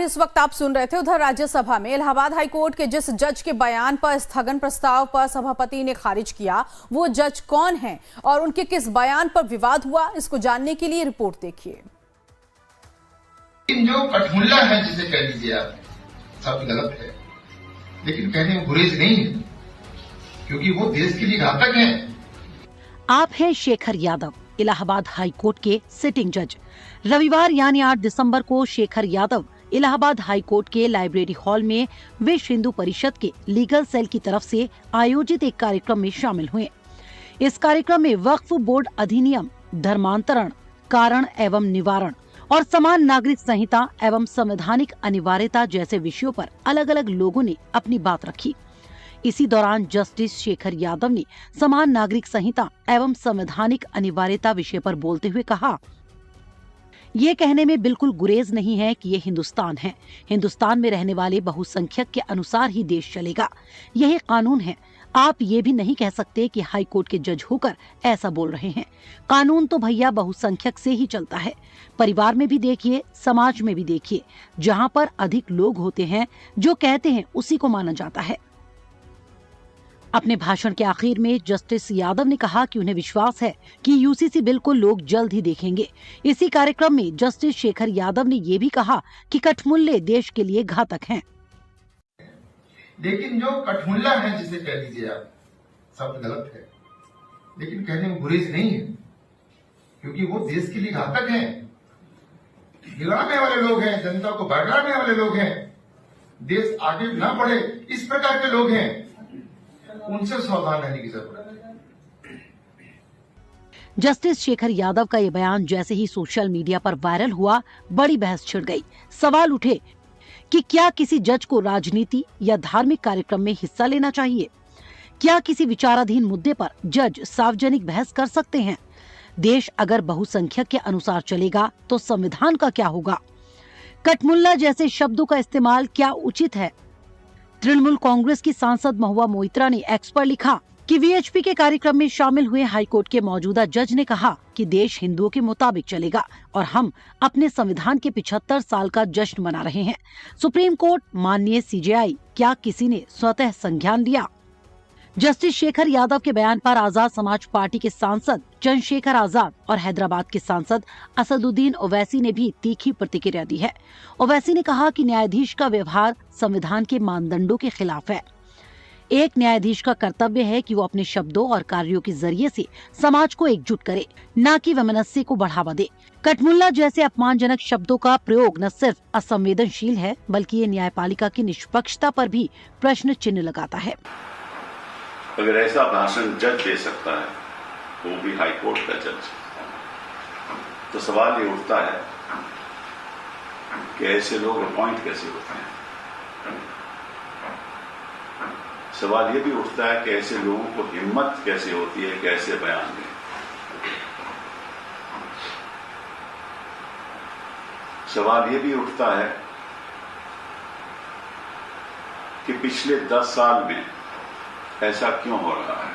ही इस वक्त आप सुन रहे थे। उधर राज्यसभा में इलाहाबाद हाईकोर्ट के जिस जज के बयान पर स्थगन प्रस्ताव पर सभापति ने खारिज किया, वो जज कौन हैं और उनके किस बयान पर विवाद हुआ, इसको जानने के लिए रिपोर्ट देखिए। जो कठमुल्ला है, जिसे कह लीजिए आप, सब गलत है, लेकिन कहने में गुरेज नहीं है, क्योंकि वो देश के लिए घातक है। आप हैं शेखर यादव, इलाहाबाद हाईकोर्ट के सिटिंग जज। रविवार यानी 8 दिसंबर को शेखर यादव इलाहाबाद हाईकोर्ट के लाइब्रेरी हॉल में विश्व हिंदू परिषद के लीगल सेल की तरफ से आयोजित एक कार्यक्रम में शामिल हुए। इस कार्यक्रम में वक्फ बोर्ड अधिनियम, धर्मांतरण, कारण एवं निवारण और समान नागरिक संहिता एवं संवैधानिक अनिवार्यता जैसे विषयों पर अलग अलग लोगों ने अपनी बात रखी। इसी दौरान जस्टिस शेखर यादव ने समान नागरिक संहिता एवं संवैधानिक अनिवार्यता विषय पर बोलते हुए कहा, ये कहने में बिल्कुल गुरेज नहीं है कि ये हिंदुस्तान है। हिंदुस्तान में रहने वाले बहुसंख्यक के अनुसार ही देश चलेगा, यही कानून है। आप ये भी नहीं कह सकते कि हाई कोर्ट के जज होकर ऐसा बोल रहे हैं। कानून तो भैया बहुसंख्यक से ही चलता है। परिवार में भी देखिए, समाज में भी देखिए, जहाँ पर अधिक लोग होते हैं, जो कहते हैं उसी को माना जाता है। अपने भाषण के आखिर में जस्टिस यादव ने कहा कि उन्हें विश्वास है कि यूसीसी बिल को लोग जल्द ही देखेंगे। इसी कार्यक्रम में जस्टिस शेखर यादव ने ये भी कहा कि कठमुल्ले देश के लिए घातक हैं। लेकिन जो कठमुल्ला है, जिसे कह लीजिए आप, सब गलत है, लेकिन कहने में गुरेज नहीं है, क्योंकि वो देश के लिए घातक है। बिगाड़ने वाले लोग हैं, जनता को भड़काने वाले लोग हैं, देश आगे न बढ़े इस प्रकार के लोग हैं, उनसे सावधान रहने की जरूरत है। जस्टिस शेखर यादव का ये बयान जैसे ही सोशल मीडिया पर वायरल हुआ, बड़ी बहस छिड़ गई। सवाल उठे कि क्या किसी जज को राजनीति या धार्मिक कार्यक्रम में हिस्सा लेना चाहिए? क्या किसी विचाराधीन मुद्दे पर जज सार्वजनिक बहस कर सकते हैं? देश अगर बहुसंख्यक के अनुसार चलेगा तो संविधान का क्या होगा? कठमुल्ला जैसे शब्दों का इस्तेमाल क्या उचित है? तृणमूल कांग्रेस की सांसद महुआ मोइत्रा ने एक्स पर लिखा कि वीएचपी के कार्यक्रम में शामिल हुए हाईकोर्ट के मौजूदा जज ने कहा कि देश हिंदुओं के मुताबिक चलेगा और हम अपने संविधान के 75 साल का जश्न मना रहे हैं। सुप्रीम कोर्ट, माननीय सीजेआई, क्या किसी ने स्वतः संज्ञान लिया? जस्टिस शेखर यादव के बयान पर आजाद समाज पार्टी के सांसद चंद्रशेखर आजाद और हैदराबाद के सांसद असदुद्दीन ओवैसी ने भी तीखी प्रतिक्रिया दी है। ओवैसी ने कहा कि न्यायाधीश का व्यवहार संविधान के मानदंडों के खिलाफ है। एक न्यायाधीश का कर्तव्य है कि वो अपने शब्दों और कार्यों के जरिए से समाज को एकजुट करे, न कि वैमनस्य को बढ़ावा दे। कठमुल्ला जैसे अपमानजनक शब्दों का प्रयोग न सिर्फ असंवेदनशील है, बल्कि ये न्यायपालिका की निष्पक्षता पर भी प्रश्न चिन्ह लगाता है। अगर ऐसा भाषण जज दे सकता है, वो भी हाई कोर्ट का जज, तो सवाल ये उठता है कि ऐसे लोग अपॉइंट कैसे होते हैं। सवाल ये भी उठता है कि ऐसे लोगों को हिम्मत कैसे होती है, कैसे बयान दें। सवाल ये भी उठता है कि पिछले 10 साल में ऐसा क्यों हो रहा है।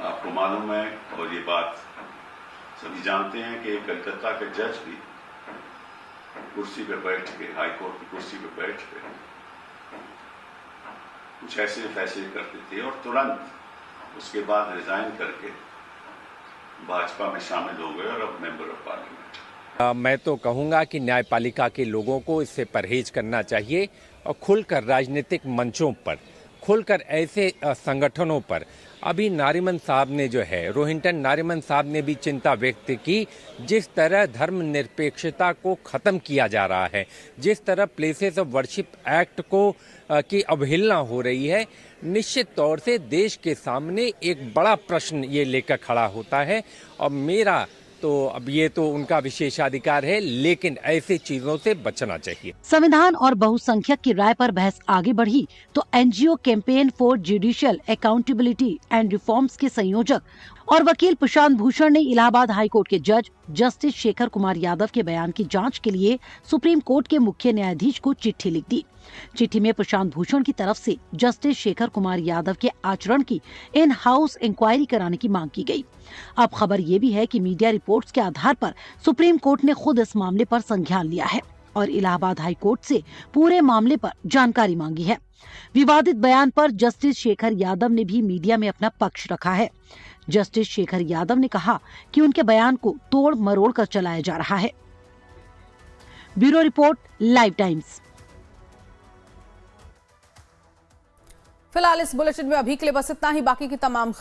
आपको मालूम है, और ये बात सभी जानते हैं, कि कलकत्ता के जज भी कुर्सी पे बैठ के, हाई कोर्ट की कुर्सी पे बैठ के कुछ ऐसे फैसले करते थे और तुरंत उसके बाद रिजाइन करके भाजपा में शामिल हो गए और अब मेंबर ऑफ पार्लियामेंट। मैं तो कहूँगा कि न्यायपालिका के लोगों को इससे परहेज करना चाहिए और खुलकर राजनीतिक मंचों पर, खुलकर ऐसे संगठनों पर, अभी नारिमन साहब ने जो है, रोहिंटन नारिमन साहब ने भी चिंता व्यक्त की, जिस तरह धर्मनिरपेक्षता को ख़त्म किया जा रहा है, जिस तरह प्लेसेस ऑफ वर्शिप एक्ट को की अवहेलना हो रही है, निश्चित तौर से देश के सामने एक बड़ा प्रश्न ये लेकर खड़ा होता है। और मेरा तो अब ये तो उनका विशेषाधिकार है, लेकिन ऐसी चीजों से बचना चाहिए। संविधान और बहुसंख्यक की राय पर बहस आगे बढ़ी तो NGO campaign for judicial accountability and reforms के संयोजक और वकील प्रशांत भूषण ने इलाहाबाद हाईकोर्ट के जज जस्टिस शेखर कुमार यादव के बयान की जांच के लिए सुप्रीम कोर्ट के मुख्य न्यायाधीश को चिट्ठी लिख दी। चिट्ठी में प्रशांत भूषण की तरफ से जस्टिस शेखर कुमार यादव के आचरण की इन हाउस इंक्वायरी कराने की मांग की गई। अब खबर ये भी है कि मीडिया रिपोर्ट्स के आधार पर सुप्रीम कोर्ट ने खुद इस मामले पर संज्ञान लिया है और इलाहाबाद हाई कोर्ट से पूरे मामले पर जानकारी मांगी है। विवादित बयान पर जस्टिस शेखर यादव ने भी मीडिया में अपना पक्ष रखा है। जस्टिस शेखर यादव ने कहा कि उनके बयान को तोड़ मरोड़ कर चलाया जा रहा है। Bureau report, live times. फिलहाल इस बुलेटिन में अभी के लिए बस इतना ही। बाकी की तमाम